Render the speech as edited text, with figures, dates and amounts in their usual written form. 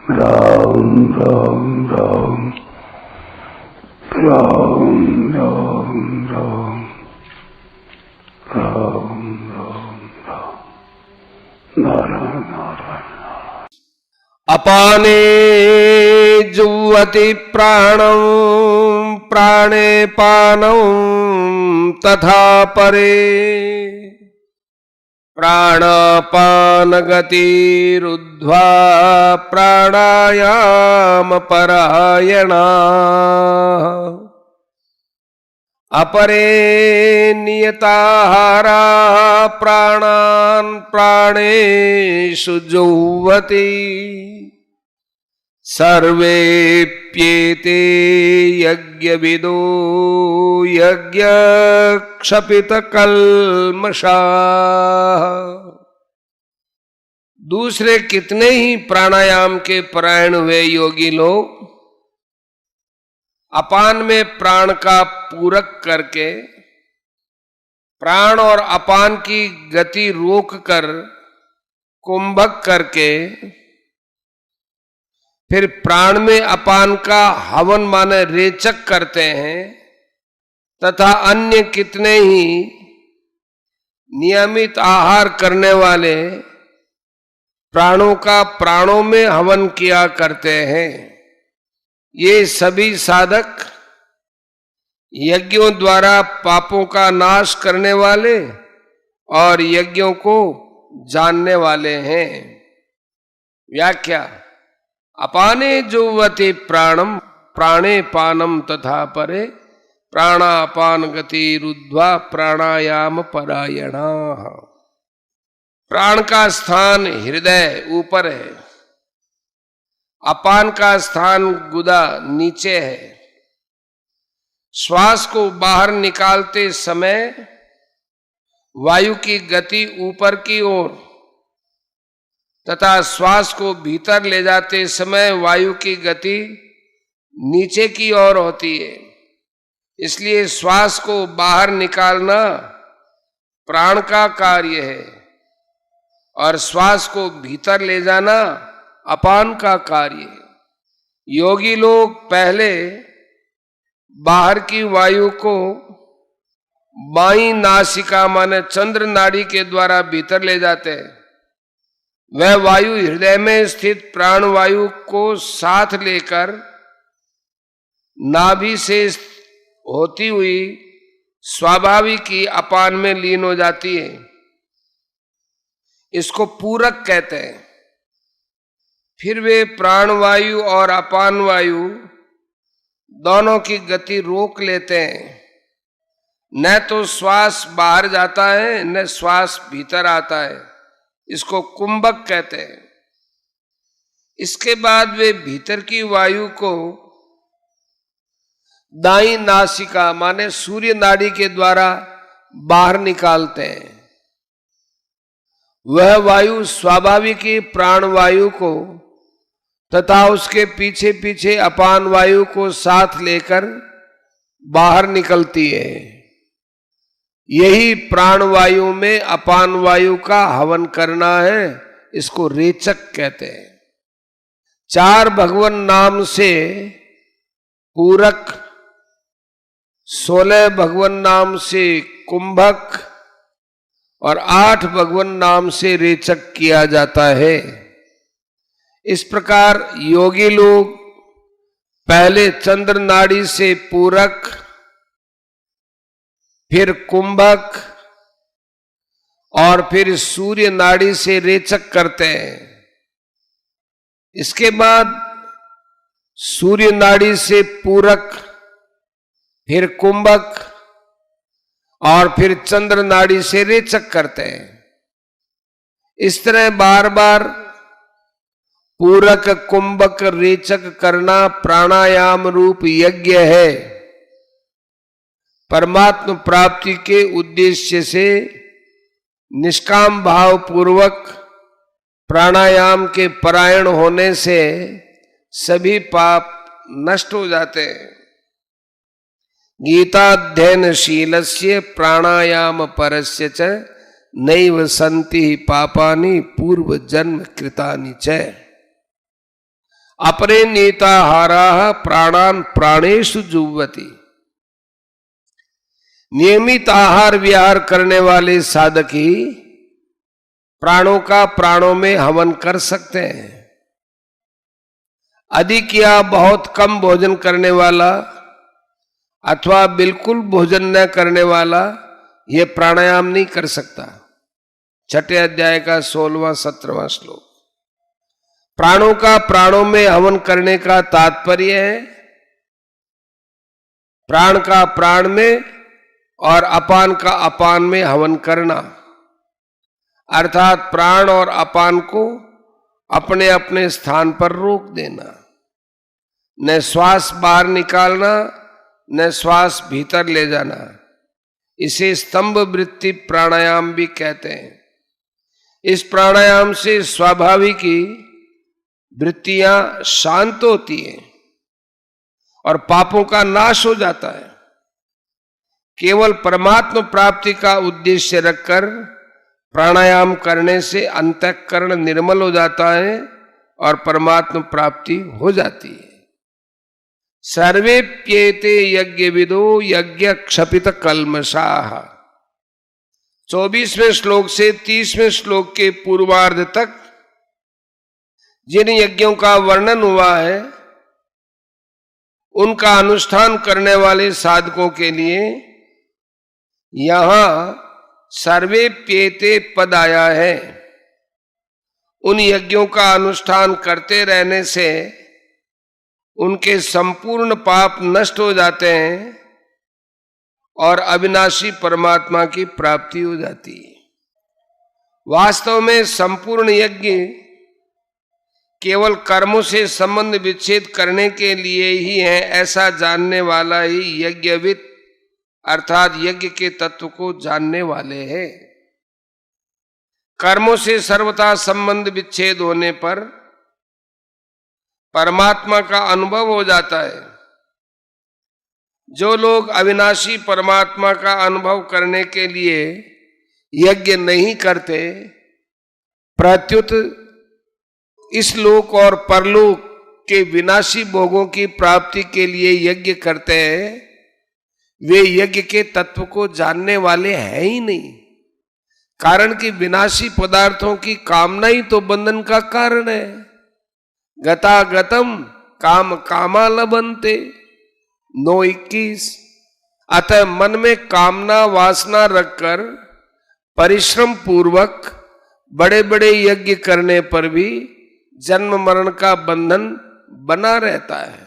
राम राम राम राम राम राम राम राम राम नारायण नारायण। अपाने जुह्वति प्राणं प्राणे पानं तथा परे प्राणापान गतिरुद्ध्वा प्राणायाम परायणा अपरे नियताहारा प्राणान् प्राणेषु जुह्वति सर्वेप्येते यज्ञविदो यज्ञक्षपितकल्मषाः। दूसरे कितने ही प्राणायाम के परायण हुए योगी लोग अपान में प्राण का पूरक करके प्राण और अपान की गति रोक कर कुंभक करके फिर प्राण में अपान का हवन माने रेचक करते हैं तथा अन्य कितने ही नियमित आहार करने वाले प्राणों का प्राणों में हवन किया करते हैं। ये सभी साधक यज्ञों द्वारा पापों का नाश करने वाले और यज्ञों को जानने वाले हैं। व्याख्या। अपाने जुह्वति प्राणम प्राणे पानम तथा परे प्राणापान गतिरुद्ध्वा प्राणायाम परायणा। प्राण का स्थान हृदय ऊपर है, अपान का स्थान गुदा नीचे है। श्वास को बाहर निकालते समय वायु की गति ऊपर की ओर तथा श्वास को भीतर ले जाते समय वायु की गति नीचे की ओर होती है। इसलिए श्वास को बाहर निकालना प्राण का कार्य है और श्वास को भीतर ले जाना अपान का कार्य है। योगी लोग पहले बाहर की वायु को बाईं नासिका माने चंद्र नाड़ी के द्वारा भीतर ले जाते हैं। वह वायु हृदय में स्थित प्राण वायु को साथ लेकर नाभि से होती हुई स्वाभाविक ही अपान में लीन हो जाती है। इसको पूरक कहते हैं। फिर वे प्राण वायु और अपान वायु दोनों की गति रोक लेते हैं। न तो श्वास बाहर जाता है न श्वास भीतर आता है। इसको कुंभक कहते हैं। इसके बाद वे भीतर की वायु को दाईं नासिका माने सूर्य नाड़ी के द्वारा बाहर निकालते हैं। वह वायु स्वाभाविक ही प्राण वायु को तथा उसके पीछे पीछे अपान वायु को साथ लेकर बाहर निकलती है। यही प्राण वायु में अपान वायु का हवन करना है। इसको रेचक कहते हैं। 4 भगवान नाम से पूरक, 16 भगवान नाम से कुंभक और 8 भगवान नाम से रेचक किया जाता है। इस प्रकार योगी लोग पहले चंद्र नाड़ी से पूरक, फिर कुंभक और फिर सूर्य नाड़ी से रेचक करते हैं। इसके बाद सूर्य नाड़ी से पूरक, फिर कुंभक और फिर चंद्र नाड़ी से रेचक करते हैं। इस तरह बार बार पूरक कुंभक रेचक करना प्राणायाम रूप यज्ञ है। परमात्म प्राप्ति के उद्देश्य से निष्काम भाव पूर्वक प्राणायाम के परायण होने से सभी पाप नष्ट हो जाते हैं। गीताध्ययनशीलस्य प्राणायाम परस्य च नैव सन्ति पापानि पूर्व जन्म कृतानि च। अपरे नीताहारा प्राणान प्राणेषु जुह्वति। नियमित आहार विहार करने वाले साधक ही प्राणों का प्राणों में हवन कर सकते हैं। अधिक या बहुत कम भोजन करने वाला अथवा बिल्कुल भोजन न करने वाला यह प्राणायाम नहीं कर सकता। 6 अध्याय का 16वां-17वां श्लोक। प्राणों का प्राणों में हवन करने का तात्पर्य है प्राण का प्राण में और अपान का अपान में हवन करना, अर्थात प्राण और अपान को अपने अपने स्थान पर रोक देना, न श्वास बाहर निकालना न श्वास भीतर ले जाना। इसे स्तंभ वृत्ति प्राणायाम भी कहते हैं। इस प्राणायाम से स्वाभाविक ही वृत्तियां शांत होती हैं और पापों का नाश हो जाता है। केवल परमात्मा प्राप्ति का उद्देश्य रखकर प्राणायाम करने से अंतःकरण निर्मल हो जाता है और परमात्मा प्राप्ति हो जाती है। सर्वेप्येते यज्ञ विदो यज्ञ क्षपित कल्मषाः। 24वें श्लोक से 30वें श्लोक के पूर्वार्ध तक जिन यज्ञों का वर्णन हुआ है उनका अनुष्ठान करने वाले साधकों के लिए यहां सर्वेप्येते पद आया है। उन यज्ञों का अनुष्ठान करते रहने से उनके संपूर्ण पाप नष्ट हो जाते हैं और अविनाशी परमात्मा की प्राप्ति हो जाती है। वास्तव में संपूर्ण यज्ञ केवल कर्मों से संबंध विच्छेद करने के लिए ही है, ऐसा जानने वाला ही यज्ञविद अर्थात यज्ञ के तत्व को जानने वाले हैं। कर्मों से सर्वथा संबंध विच्छेद होने पर परमात्मा का अनुभव हो जाता है। जो लोग अविनाशी परमात्मा का अनुभव करने के लिए यज्ञ नहीं करते, प्रत्युत इस लोक और परलोक के विनाशी भोगों की प्राप्ति के लिए यज्ञ करते हैं, वे यज्ञ के तत्व को जानने वाले हैं ही नहीं। कारण कि विनाशी पदार्थों की कामना ही तो बंधन का कारण है। गता गतम काम कामा लबन्ते 9:21। अतः मन में कामना वासना रखकर परिश्रम पूर्वक बड़े बड़े यज्ञ करने पर भी जन्म मरण का बंधन बना रहता है।